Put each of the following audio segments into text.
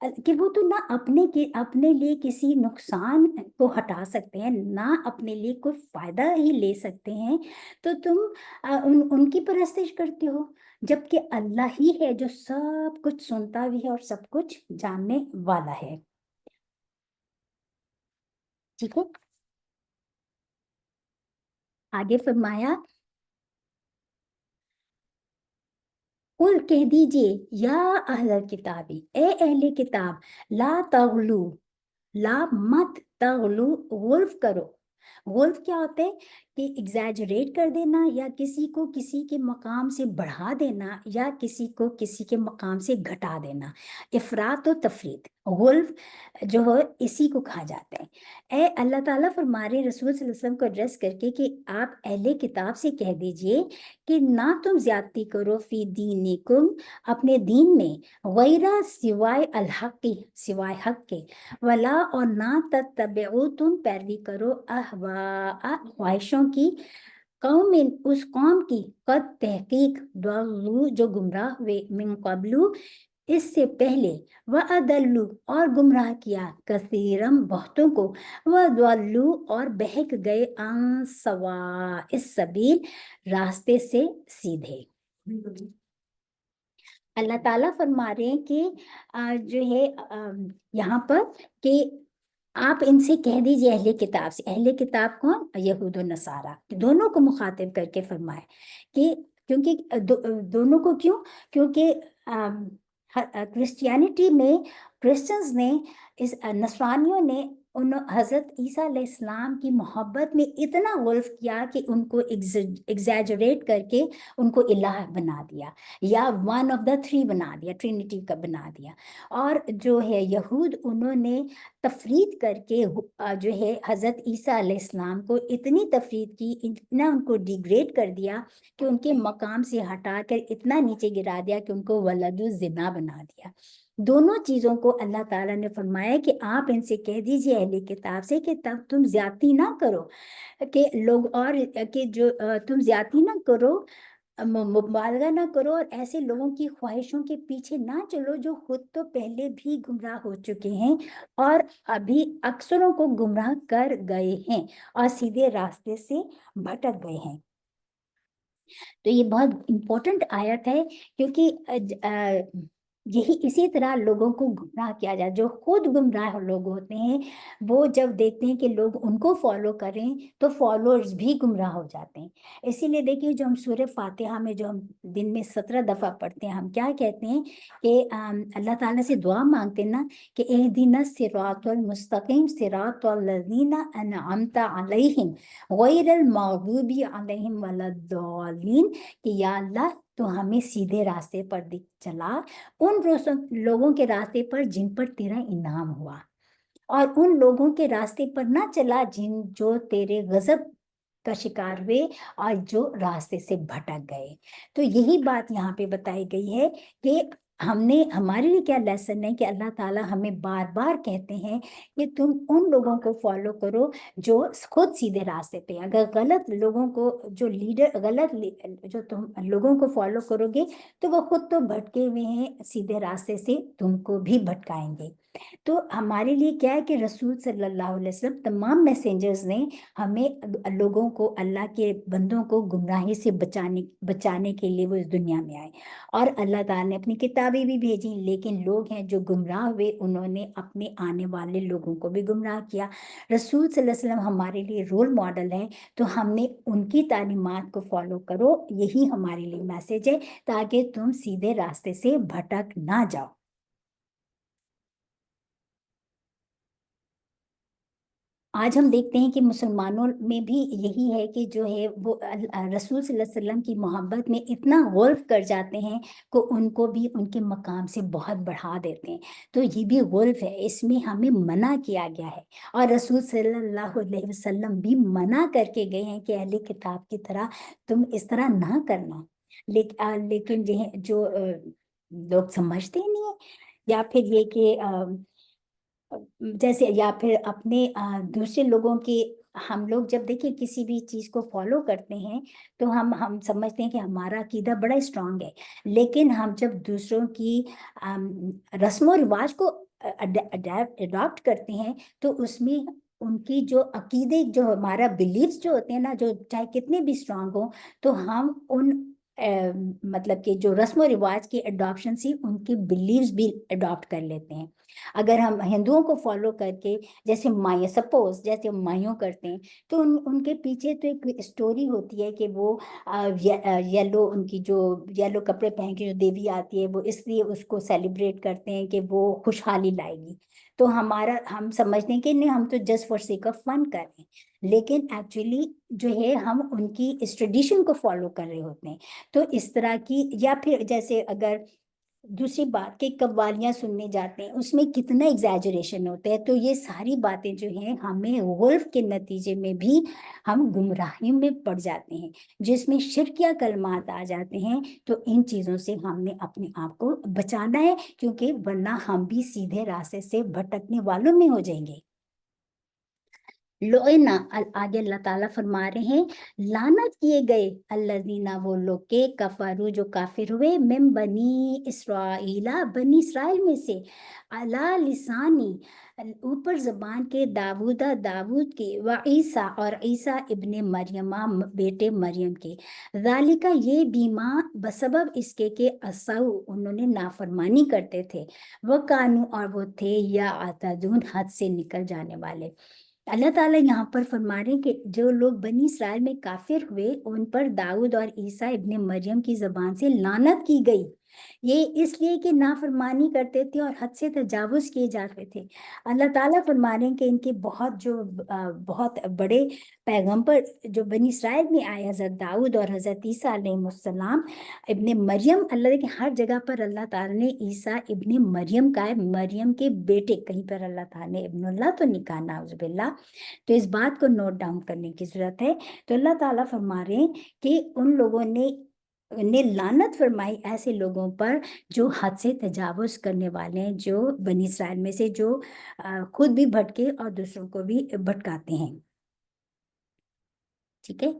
کہ وہ تو نہ اپنے لیے کسی نقصان کو ہٹا سکتے ہیں، نہ اپنے لیے کوئی فائدہ ہی لے سکتے ہیں، تو تم ان کی پرستش کرتے ہو، جبکہ اللہ ہی ہے جو سب کچھ سنتا بھی ہے اور سب کچھ جاننے والا ہے۔ ٹھیک ہے، آگے فرمایا، قل کہہ دیجئے یا اہل کتابی، اے اہل کتاب، لا تغلو، لا مت تغلو، غلف کرو۔ غلف کیا ہوتا ہے کہ ایگزیجریٹ کر دینا، یا کسی کو کسی کے مقام سے بڑھا دینا، یا کسی کو کسی کے مقام سے گھٹا دینا، افراط و تفریط، غلف جو ہے اسی کو کہا جاتا ہے۔ اے اللہ تعالیٰ فرما رہے رسول صلی اللہ علیہ وسلم کو ایڈریس کر کے کہ آپ اہل کتاب سے کہہ دیجئے کہ نہ تم زیادتی کرو فی دینکم، اپنے دین میں، غیرہ سوائے الحق کی، سوائے حق کے، ولا، اور نہ تتبعو، تم پیروی کرو، اہواء، خواہشوں کی، قوم، اس قوم کی، قد تحقیق، ضلوا، جو گمراہ ہوئے، من قبلو، اس سے پہلے، وَأَضَلُّوا، اور گمراہ کیا، کثیرم، بہتوں کو، وَضَلُّوا، اور بہک گئے، عن سواء السبیل، راستے سے سیدھے۔ اللہ تعالیٰ فرما رہے ہیں کہ جو ہے یہاں پر کہ آپ ان سے کہہ دیجئے، اہل کتاب سے، اہل کتاب کون؟ یہود و نصارہ، دونوں کو مخاطب کر کے فرمائے کہ کیونکہ دونوں کو کیوں؟ کیونکہ کرسچینٹی میں، کرسچنز نے، نصرانیوں نے حضرت عیسیٰ علیہ السلام کی محبت میں اتنا غلف کیا کہ ان کو ایگزیجریٹ کر کے ان کو الہ بنا دیا، یا ون آف دا تھری بنا دیا، ٹرینٹی کا بنا دیا۔ اور جو ہے یہود، انہوں نے تفرید کر کے جو ہے حضرت عیسیٰ علیہ السلام کو اتنی تفرید کی، اتنا ان کو ڈیگریڈ کر دیا کہ ان کے مقام سے ہٹا کر اتنا نیچے گرا دیا کہ ان کو ولد الزنا بنا دیا۔ دونوں چیزوں کو اللہ تعالیٰ نے فرمایا کہ آپ ان سے کہہ دیجئے اہل کتاب سے کہ تب تم زیادتی نہ کرو، کہ لوگ، اور کہ جو تم زیادتی نہ کرو، مبالغہ نہ کرو، اور ایسے لوگوں کی خواہشوں کے پیچھے نہ چلو جو خود تو پہلے بھی گمراہ ہو چکے ہیں اور ابھی اکثروں کو گمراہ کر گئے ہیں اور سیدھے راستے سے بھٹک گئے ہیں۔ تو یہ بہت امپورٹنٹ آیت ہے، کیونکہ یہی اسی طرح لوگوں کو گمراہ کیا جائے، جو خود گمراہ لوگ ہوتے ہیں وہ جب دیکھتے ہیں کہ لوگ ان کو فالو کریں تو فالوورز بھی گمراہ ہو جاتے ہیں۔ اسی لیے دیکھیے، جو ہم سورہ فاتحہ میں جو ہم دن میں 17 دفعہ پڑھتے ہیں، ہم کیا کہتے ہیں کہ اللہ تعالیٰ سے دعا مانگتے ہیں نا کہ اہدنا الصراط المستقیم صراط الذین انعمت علیہم غیر المغضوب علیہم ولا الضالین، کہ یا اللہ تو ہمیں سیدھے راستے پر چلا، ان لوگوں کے راستے پر جن پر تیرا انعام ہوا، اور ان لوگوں کے راستے پر نہ چلا جو تیرے غضب کا شکار ہوئے اور جو راستے سے بھٹک گئے۔ تو یہی بات یہاں پہ بتائی گئی ہے کہ ہمارے لیے کیا لیسن ہے کہ اللہ تعالیٰ ہمیں بار بار کہتے ہیں کہ تم ان لوگوں کو فالو کرو جو خود سیدھے راستے پہ۔ اگر غلط لوگوں کو، جو لیڈر غلط جو تم لوگوں کو فالو کرو گے تو وہ خود تو بھٹکے ہوئے ہیں سیدھے راستے سے، تم کو بھی بھٹکائیں گے۔ تو ہمارے لیے کیا ہے کہ رسول صلی اللہ علیہ وسلم، تمام میسنجرز نے ہمیں لوگوں کو، اللہ کے بندوں کو گمراہی سے بچانے کے لیے وہ اس دنیا میں آئے، اور اللہ تعالیٰ نے اپنی کتابیں بھی بھیجی، لیکن لوگ ہیں جو گمراہ ہوئے، انہوں نے اپنے آنے والے لوگوں کو بھی گمراہ کیا۔ رسول صلی اللہ علیہ وسلم ہمارے لیے رول ماڈل ہیں، تو ہم نے ان کی تعلیمات کو فالو کرو، یہی ہمارے لیے میسج ہے، تاکہ تم سیدھے راستے سے بھٹک نہ جاؤ۔ آج ہم دیکھتے ہیں کہ مسلمانوں میں بھی یہی ہے کہ جو ہے وہ رسول صلی اللہ علیہ وسلم کی محبت میں اتنا غلف کر جاتے ہیں کہ ان کو بھی ان کے مقام سے بہت بڑھا دیتے ہیں۔ تو یہ بھی غلف ہے، اس میں ہمیں منع کیا گیا ہے، اور رسول صلی اللہ علیہ وسلم بھی منع کر کے گئے ہیں کہ اہل کتاب کی طرح تم اس طرح نہ کرنا، لیکن جو لوگ سمجھتے نہیں ہیں، یا پھر یہ کہ جیسے، یا پھر اپنے دوسرے لوگوں کی، ہم لوگ جب دیکھیں کسی بھی چیز کو فالو کرتے ہیں تو ہم سمجھتے ہیں کہ ہمارا عقیدہ بڑا اسٹرانگ ہے، لیکن ہم جب دوسروں کی رسم و رواج کو اڈاپٹ کرتے ہیں تو اس میں ان کی جو عقیدے، جو ہمارا بلیفس جو ہوتے ہیں نا، جو چاہے کتنے بھی اسٹرانگ ہوں، تو ہم ان مطلب کہ جو رسم و رواج کی اڈاپشن سے ان کی بلیفس بھی اڈاپٹ کر لیتے ہیں. اگر ہم ہندوؤں کو فالو کر کے جیسے مائیں، سپوز جیسے مائیوں کرتے ہیں، تو ان کے پیچھے تو ایک اسٹوری ہوتی ہے کہ وہ یلو، ان کی جو یلو کپڑے پہن کے جو دیوی آتی ہے، وہ اس لیے اس کو سیلیبریٹ کرتے ہیں کہ وہ خوشحالی لائے گی. تو ہم سمجھتے ہیں کہ نہیں، ہم تو just for sake of fun کر رہے ہیں، لیکن ایکچولی جو ہے ہم ان کی اس ٹریڈیشن کو فالو کر رہے ہوتے ہیں. تو اس طرح کی، یا پھر جیسے اگر دوسری بات کہ قوالیاں سننے جاتے ہیں، اس میں کتنا ایگزیجریشن ہوتا ہے. تو یہ ساری باتیں جو ہیں ہمیں غلف کے نتیجے میں بھی ہم گمراہی میں پڑ جاتے ہیں، جس میں شرکیہ کلمات آ جاتے ہیں. تو ان چیزوں سے ہم نے اپنے آپ کو بچانا ہے، کیونکہ ورنہ ہم بھی سیدھے راستے سے بھٹکنے والوں میں ہو جائیں گے. لوئنا، آگے اللہ تعالیٰ فرما رہے ہیں لعنت کیے گئے الذین، وہ لوگ کے کفروا، جو کافر ہوئے، من بنی اسرائیل، بنی اسرائیل میں سے، علی لسانی، اوپر زبان کے، داود کے، و عیسیٰ، اور عیسیٰ ابن مریم، بیٹے مریم کے، ذالکہ، یہ بیما، بسبب اس کے کہ اسو، انہوں نے نافرمانی کرتے تھے، وہ کانو، اور وہ تھے، یا اعتدون، حد سے نکل جانے والے. اللہ تعالیٰ یہاں پر فرما رہے ہیں کہ جو لوگ بنی اسرائیل میں کافر ہوئے، ان پر داؤد اور عیسیٰ ابن مریم کی زبان سے لعنت کی گئی. یہ اس لیے کہ نافرمانی کرتے تھے اور حد سے تجاوز کیے جاتے تھے. اللہ تعالیٰ فرما رہے ہیں کہ ان کے بہت بڑے پیغمبر جو بنی اسرائیل میں آئے، حضرت داؤد اور حضرت عیسیٰ علیہ السلام ابن مریم، اللہ کے ہر جگہ پر اللہ تعالیٰ نے عیسیٰ ابن مریم کا ہے، مریم کے بیٹے، کہیں پر اللہ تعالیٰ نے ابن اللہ تو نہیں کہا، نعوذ باللہ. تو اس بات کو نوٹ ڈاؤن کرنے کی ضرورت ہے. تو اللہ تعالیٰ فرما رہے ہیں کہ ان لوگوں نے لعنت فرمائی ایسے لوگوں پر جو حد سے تجاوز کرنے والے ہیں، جو بنی اسرائیل میں سے جو خود بھی بھٹکے اور دوسروں کو بھی بھٹکاتے ہیں. ٹھیک ہے،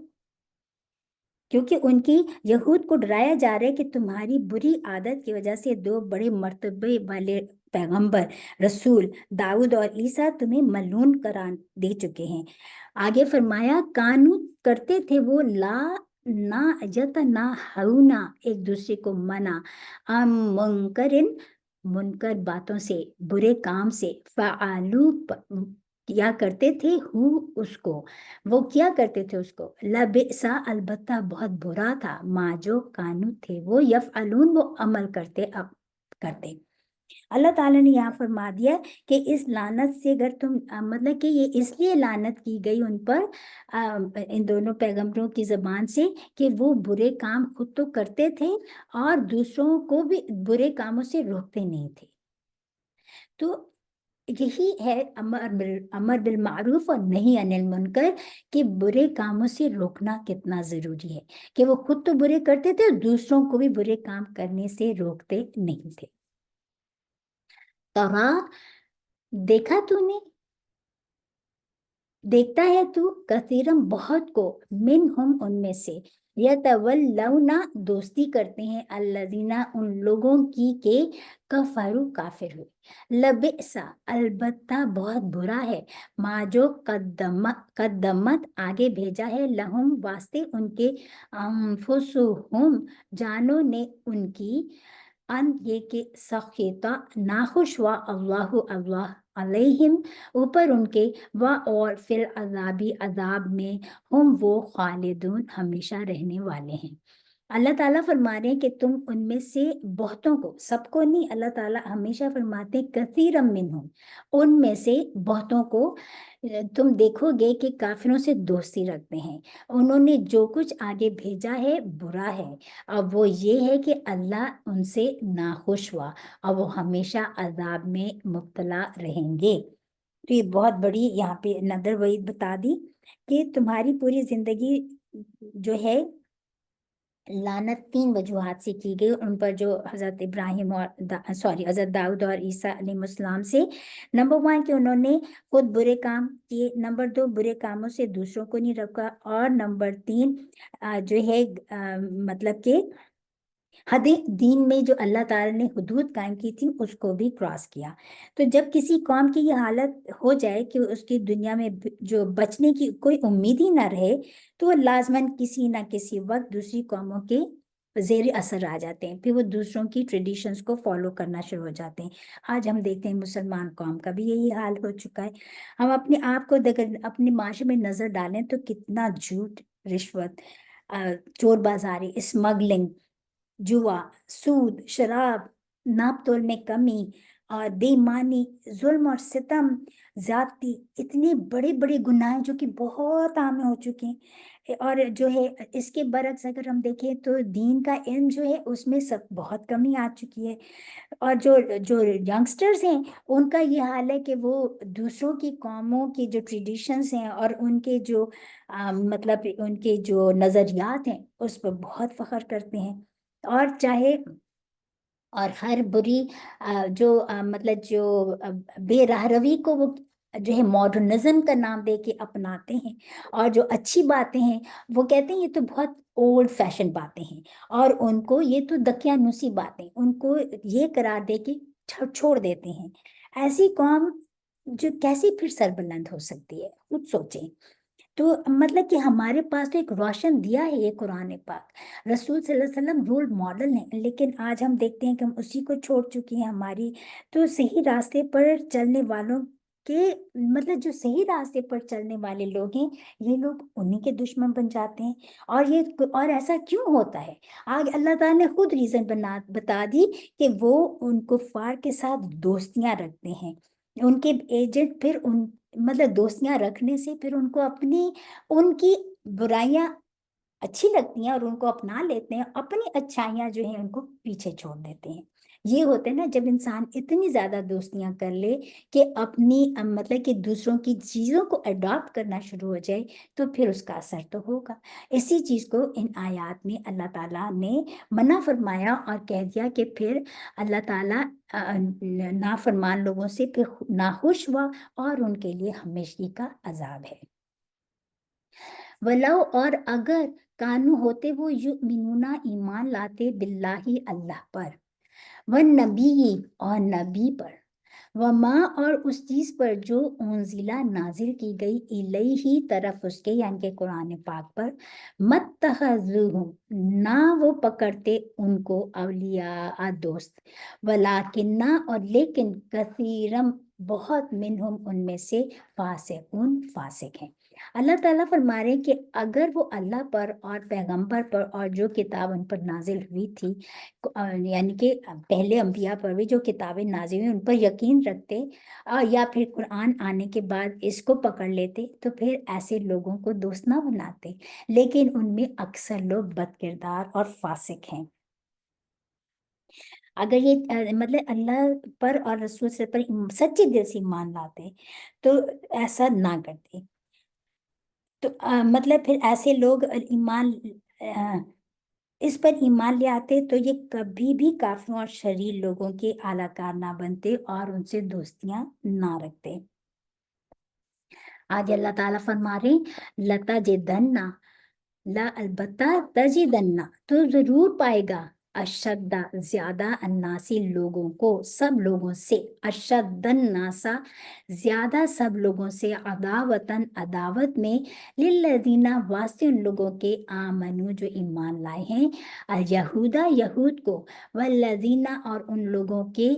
کیونکہ ان کی یہود کو ڈرایا جا رہا ہے کہ تمہاری بری عادت کی وجہ سے دو بڑے مرتبے والے پیغمبر رسول داؤد اور عیسیٰ تمہیں ملعون قرار دے چکے ہیں. آگے فرمایا کانو، کرتے تھے وہ، لا نہ یتناہونا، ایک دوسرے کو منع، منکر باتوں سے، برے کام سے، فعلوا، کیا کرتے تھے، اس کو، وہ کیا کرتے تھے اس کو، لبئسا، البتہ بہت برا تھا، ما، جو کانو تھے وہ، یفعلون، وہ عمل کرتے. اللہ تعالیٰ نے یہاں فرما دیا کہ اس لعنت سے اگر تم مطلب کہ یہ اس لیے لعنت کی گئی ان پر، ان دونوں پیغمبروں کی زبان سے، کہ وہ برے کام خود تو کرتے تھے اور دوسروں کو بھی برے کاموں سے روکتے نہیں تھے. تو یہی ہے امر بالمعروف اور نہی عن المنکر، کہ برے کاموں سے روکنا کتنا ضروری ہے، کہ وہ خود تو برے کرتے تھے اور دوسروں کو بھی برے کام کرنے سے روکتے نہیں تھے. ترا، دیکھا تو نے، دیکھتا ہے تو، کثیرم، بہت کو، منہم، ان میں سے، یتولون، دوستی کرتے ہیں، الذین، ان لوگوں کی کہ کفروا، کافر ہوئے، لبئسا، البتہ بہت برا ہے، ما، جو قدمت، آگے بھیجا ہے، لہم، واسطے ان کے، انفسہم، جانوں نے ان کی، ان، یہ کہ سخیتا، ناخوش ہوا، اللہ علیہم، اوپر ان کے، اور فی العذابی، عذاب میں، ہم، وہ، خالدون، ہمیشہ رہنے والے ہیں. اللہ تعالیٰ فرما رہے ہیں کہ تم ان میں سے بہتوں کو، سب کو نہیں، اللہ تعالیٰ ہمیشہ فرماتے ہیں کثیرم منہم، ان میں سے بہتوں کو تم دیکھو گے کہ کافروں سے دوستی رکھتے ہیں. انہوں نے جو کچھ آگے بھیجا ہے برا ہے، اب وہ یہ ہے کہ اللہ ان سے ناخوش ہوا اور وہ ہمیشہ عذاب میں مبتلا رہیں گے. تو یہ بہت بڑی یہاں پہ نظر وعید بتا دی کہ تمہاری پوری زندگی جو ہے لعنت 3 وجوہات سے کی گئی ان پر، جو حضرت ابراہیم اور حضرت داؤد اور عیسیٰ علیہ السلام سے. نمبر 1 کہ انہوں نے خود برے کام کیے، نمبر 2 برے کاموں سے دوسروں کو نہیں روکا، اور نمبر 3 جو ہے مطلب کہ دین میں جو اللہ تعالیٰ نے حدود قائم کی تھی اس کو بھی کراس کیا. تو جب کسی قوم کی یہ حالت ہو جائے کہ اس کی دنیا میں جو بچنے کی کوئی امید ہی نہ رہے تو وہ لازماً کسی نہ کسی وقت دوسری قوموں کے زیر اثر آ جاتے ہیں. پھر وہ دوسروں کی ٹریڈیشنز کو فالو کرنا شروع ہو جاتے ہیں. آج ہم دیکھتے ہیں مسلمان قوم کا بھی یہی حال ہو چکا ہے. ہم اپنے آپ کو اپنے معاشرے میں نظر ڈالیں تو کتنا جھوٹ، رشوت، چور بازاری، اسمگلنگ، جوا، سود، شراب، ناپ تول میں کمی اور بے ایمانی، ظلم اور ستم، زیادتی، اتنے بڑے بڑے گناہ جو کہ بہت عام ہو چکے ہیں. اور جو ہے اس کے برعکس اگر ہم دیکھیں تو دین کا علم جو ہے اس میں سب بہت کمی آ چکی ہے. اور جو ینگسٹرز ہیں ان کا یہ حال ہے کہ وہ دوسروں کی قوموں کی جو ٹریڈیشنز ہیں اور ان کے جو مطلب ان کے جو نظریات ہیں اس پر بہت فخر کرتے ہیں. اور چاہے اور ہر بری مطلب جو بے راہ روی کو وہ جو ہے ماڈرنزم کا نام دے کے اپناتے ہیں، اور جو اچھی باتیں ہیں وہ کہتے ہیں یہ تو بہت اولڈ فیشن باتیں ہیں، اور ان کو یہ تو دقیانوسی باتیں ان کو یہ قرار دے کے چھوڑ دیتے ہیں. ایسی قوم جو کیسی پھر سربلند ہو سکتی ہے، خود سوچیں. تو مطلب کہ ہمارے پاس تو ایک روشن دیا ہے یہ قرآن پاک، رسول صلی اللہ علیہ وسلم رول ماڈل ہیں، لیکن آج ہم دیکھتے ہیں کہ ہم اسی کو چھوڑ چکے ہیں. ہماری تو صحیح راستے پر چلنے والوں کے مطلب جو صحیح راستے پر چلنے والے لوگ ہیں یہ لوگ انہی کے دشمن بن جاتے ہیں. اور ایسا کیوں ہوتا ہے؟ آج اللہ تعالیٰ نے خود ریزن بتا دی کہ وہ ان کفار کے ساتھ دوستیاں رکھتے ہیں. ان کے ایجنٹ پھر مطلب دوستیاں رکھنے سے پھر ان کو ان کی برائیاں اچھی لگتی ہیں اور ان کو اپنا لیتے ہیں، اپنی اچھائیاں جو ہیں ان کو پیچھے چھوڑ دیتے ہیں. یہ ہوتا ہے نا جب انسان اتنی زیادہ دوستیاں کر لے کہ اپنی مطلب کہ دوسروں کی چیزوں کو اڈاپٹ کرنا شروع ہو جائے تو پھر اس کا اثر تو ہوگا. اسی چیز کو ان آیات میں اللہ تعالیٰ نے منع فرمایا اور کہہ دیا کہ پھر اللہ تعالیٰ نافرمان لوگوں سے پھر ناخوش ہوا اور ان کے لیے ہمیشگی کا عذاب ہے. ولو اور اگر کانو ہوتے وہ یؤمنون ایمان لاتے باللہ اللہ پر، والنبی اور نبی پر، وما اور اس چیز پر جو انزلہ نازل کی گئی الیہ طرف اس کے یعنی کہ قرآن پاک پر، متخذوہم نہ وہ پکڑتے ان کو اولیاء دوست، ولیکن اور لیکن کثیرم بہت منہم ان میں سے فاسقون فاسق ہیں. اللہ تعالیٰ فرما رہے ہیں کہ اگر وہ اللہ پر اور پیغمبر پر اور جو کتاب ان پر نازل ہوئی تھی یعنی کہ پہلے انبیاء پر بھی جو کتابیں نازل ہوئی ان پر یقین رکھتے یا پھر قرآن آنے کے بعد اس کو پکڑ لیتے تو پھر ایسے لوگوں کو دوست نہ بناتے. لیکن ان میں اکثر لوگ بد کردار اور فاسق ہیں. اگر یہ مطلب اللہ پر اور رسول سے پر سچے دل سے ایمان لاتے تو ایسا نہ کرتے. تو مطلب پھر ایسے لوگ اس پر ایمان لے آتے تو یہ کبھی بھی کافروں اور شریر لوگوں کے اعلی کار نہ بنتے اور ان سے دوستیاں نہ رکھتے. آج اللہ تعالیٰ فرما رہے لَتَجِدَنَّ لا البتہ تجدن تو ضرور پائے گا اشدہ زیادہ الناسی لوگوں کو سب لوگوں سے، اشد الناسا زیادہ سب لوگوں سے، عداوتاً عداوت میں، للذین واسطے ان لوگوں کے آمنو جو ایمان لائے ہیں، الیہودا یہود کو، والذین اور ان لوگوں کے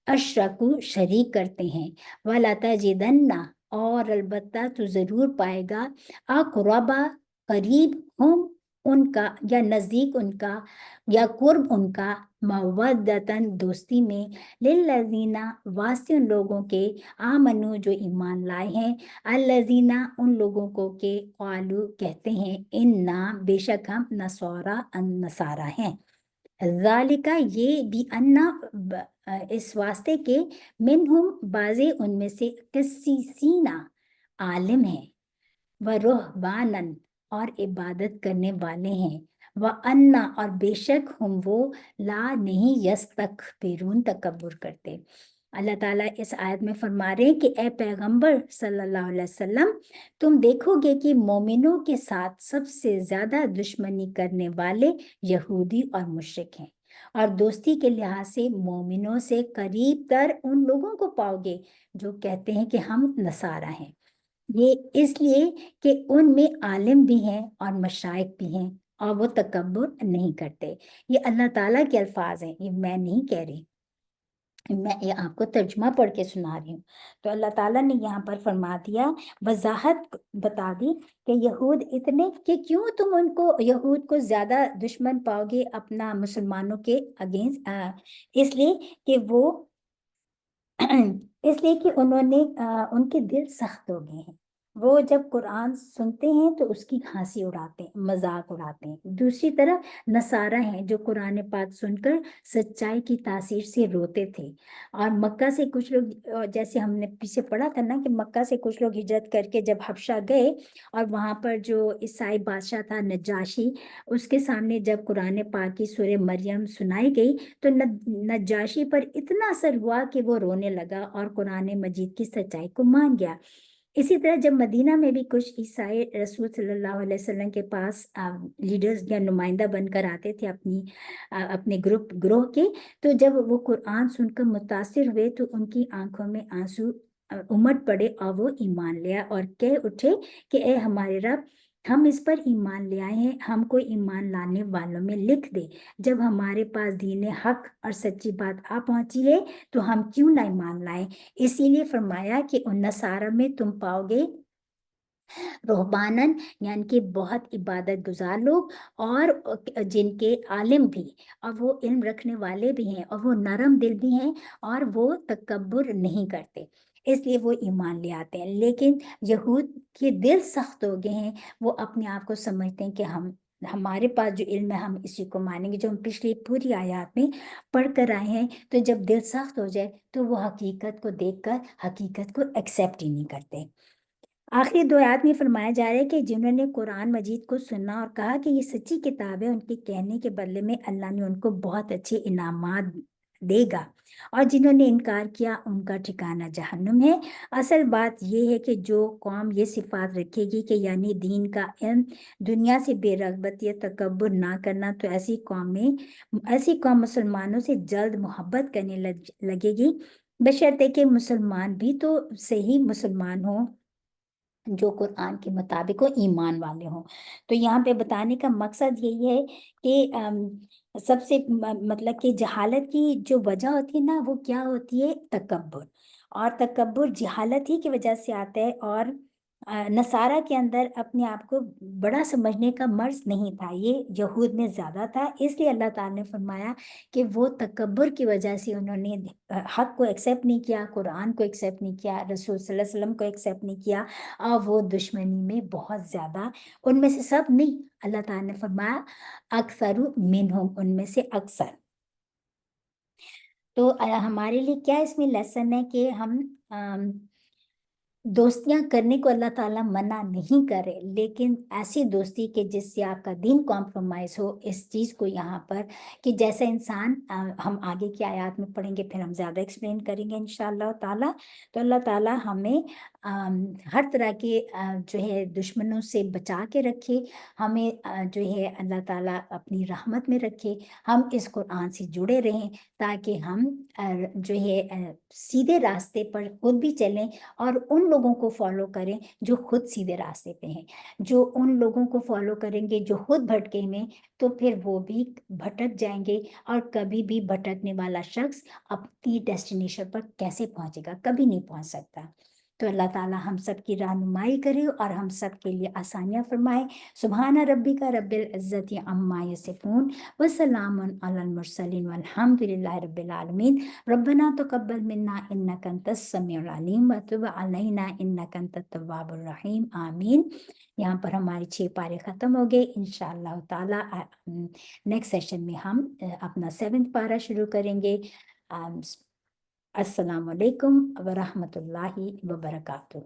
اشرکو شریک کرتے ہیں، وَلَتَجِدَنَّ اور البتہ تو ضرور پائے گا اقربا قریب ہم ان کا یا نزدیک ان کا یا قرب ان کا، مودتاً دوستی میں، للذین واسطے ان لوگوں کے آمنو جو ایمان لائے ہیں، الذین ان لوگوں کو کہ قالو کہتے ہیں انا بے شک ہم نصارا ہیں، ذالک یہ بھی انا اس واسطے کے منہم بازے ان میں سے قسیسینا عالم ہیں، ورہبانن اور عبادت کرنے والے ہیں، وَأَنَّ اور بے شک ہم وہ لا نہیں یستکبرون تکبر کرتے. اللہ تعالیٰ اس آیت میں فرما رہے ہیں کہ اے پیغمبر صلی اللہ علیہ وسلم تم دیکھو گے کہ مومنوں کے ساتھ سب سے زیادہ دشمنی کرنے والے یہودی اور مشرک ہیں. اور دوستی کے لحاظ سے مومنوں سے قریب تر ان لوگوں کو پاؤ گے جو کہتے ہیں کہ ہم نصارہ ہیں۔ یہ اس لیے کہ ان میں عالم بھی ہیں اور مشائخ بھی ہیں، اور وہ تکبر نہیں کرتے۔ یہ اللہ تعالیٰ کے الفاظ ہیں، یہ میں نہیں کہہ رہی، میں یہ آپ کو ترجمہ پڑھ کے سنا رہی ہوں۔ تو اللہ تعالیٰ نے یہاں پر فرما دیا، وضاحت بتا دی کہ یہود اتنے کہ کیوں تم ان کو، یہود کو زیادہ دشمن پاؤ گے اپنا مسلمانوں کے اگینسٹ، اس لیے کہ وہ اس لیے کہ انہوں نے ان کے دل سخت ہو گئے ہیں۔ وہ جب قرآن سنتے ہیں تو اس کی ہنسی اڑاتے ہیں، مذاق اڑاتے ہیں۔ دوسری طرف نصارہ ہیں جو قرآن پاک سن کر سچائی کی تاثیر سے روتے تھے، اور مکہ سے کچھ لوگ، جیسے ہم نے پیچھے پڑھا تھا نا کہ مکہ سے کچھ لوگ ہجرت کر کے جب حبشہ گئے، اور وہاں پر جو عیسائی بادشاہ تھا نجاشی، اس کے سامنے جب قرآن پاک کی سورہ مریم سنائی گئی تو نجاشی پر اتنا اثر ہوا کہ وہ رونے لگا اور قرآن مجید کی سچائی کو مان گیا۔ اسی طرح جب مدینہ میں بھی کچھ عیسائی رسول صلی اللہ علیہ وسلم کے پاس لیڈرز یا نمائندہ بن کر آتے تھے اپنے گروہ کے، تو جب وہ قرآن سن کر متاثر ہوئے تو ان کی آنکھوں میں آنسو امٹ پڑے، اور وہ ایمان لیا اور کہہ اٹھے کہ اے ہمارے رب، ہم اس پر ایمان لے آئے ہیں، ہم کو ایمان لانے والوں میں لکھ دے۔ جب ہمارے پاس دین حق اور سچی بات آ پہنچی ہے تو ہم کیوں نہ ایمان لائیں۔ اسی لیے فرمایا کہ ان نصارہ میں تم پاؤ گے رہبانن، یعنی کہ بہت عبادت گزار لوگ، اور جن کے عالم بھی، اور وہ علم رکھنے والے بھی ہیں، اور وہ نرم دل بھی ہیں، اور وہ تکبر نہیں کرتے، اس لیے وہ ایمان لے آتے ہیں۔ لیکن یہود کے دل سخت ہو گئے ہیں، وہ اپنے آپ کو سمجھتے ہیں کہ ہمارے پاس جو علم ہے ہم اسی کو مانیں گے، جو ہم پچھلی پوری آیات میں پڑھ کر آئے ہیں۔ تو جب دل سخت ہو جائے تو وہ حقیقت کو دیکھ کر حقیقت کو ایکسیپٹ ہی نہیں کرتے۔ آخری دو آیات میں فرمایا جا رہا ہے کہ جنہوں نے قرآن مجید کو سنا اور کہا کہ یہ سچی کتاب ہے، ان کے کہنے کے بدلے میں اللہ نے ان کو بہت اچھے انعامات دے گا، اور جنہوں نے انکار کیا ان کا ٹھکانہ جہنم ہے۔ اصل بات یہ ہے کہ جو قوم یہ صفات رکھے گی کہ یعنی دین کا علم، دنیا سے بے رغبت یا تکبر نہ کرنا، تو ایسی قوم مسلمانوں سے جلد محبت کرنے لگے گی، بشرطے کہ مسلمان بھی تو صحیح مسلمان ہوں جو قرآن کے مطابق ہو، ایمان والے ہوں۔ تو یہاں پہ بتانے کا مقصد یہی ہے کہ سب سے مطلب کہ جہالت کی جو وجہ ہوتی ہے نا، وہ کیا ہوتی ہے؟ تکبر، اور تکبر جہالت ہی کی وجہ سے آتا ہے، اور نصارہ کے اندر اپنے آپ کو بڑا سمجھنے کا مرض نہیں تھا، یہ یہود میں زیادہ تھا۔ اس لیے اللہ تعالیٰ نے فرمایا کہ وہ تکبر کی وجہ سے انہوں نے حق کو ایکسیپٹ نہیں کیا، قرآن کو ایکسیپٹ نہیں کیا، رسول صلی اللہ علیہ وسلم کو ایکسیپٹ نہیں کیا، اور وہ دشمنی میں بہت زیادہ، ان میں سے سب نہیں، اللہ تعالیٰ نے فرمایا اکثر منہم، ان میں سے اکثر۔ تو ہمارے لیے کیا اس میں لیسن ہے کہ ہم دوستیاں کرنے کو اللہ تعالیٰ منع نہیں کرے، لیکن ایسی دوستی کہ جس سے آپ کا دین کمپرومائز ہو، اس چیز کو یہاں پر کہ جیسا انسان، ہم آگے کی آیات میں پڑھیں گے، پھر ہم زیادہ ایکسپلین کریں گے انشاءاللہ تعالیٰ۔ تو اللہ تعالیٰ ہمیں ہر طرح کے جو ہے دشمنوں سے بچا کے رکھے، ہمیں جو ہے اللہ تعالیٰ اپنی رحمت میں رکھے، ہم اس قرآن سے جڑے رہیں تاکہ ہم جو ہے سیدھے راستے پر خود بھی چلیں، اور ان لوگوں کو فالو کریں جو خود سیدھے راستے پہ ہیں۔ جو ان لوگوں کو فالو کریں گے جو خود بھٹکے میں، تو پھر وہ بھی بھٹک جائیں گے، اور کبھی بھی بھٹکنے والا شخص اپنی ڈیسٹینیشن پر کیسے پہنچے گا؟ کبھی نہیں پہنچ سکتا۔ تو اللہ تعالیٰ ہم سب کی رہنمائی کرے اور ہم سب کے لیے آسانیاں فرمائے۔ سبحان ربک رب العزت عما یصفون، وسلام علی المرسلین، والحمد للہ رب العالمین۔ ربنا تقبل منا انک انت السمیع العلیم وتب علینا انک انت التواب الرحیم، آمین۔ یہاں پر ہمارے 6 پارے ختم ہو گئے۔ انشاءاللہ تعالیٰ نیکسٹ سیشن میں ہم اپنا 7 پارہ شروع کریں گے۔ السلام علیکم ورحمۃ اللہ وبرکاتہ۔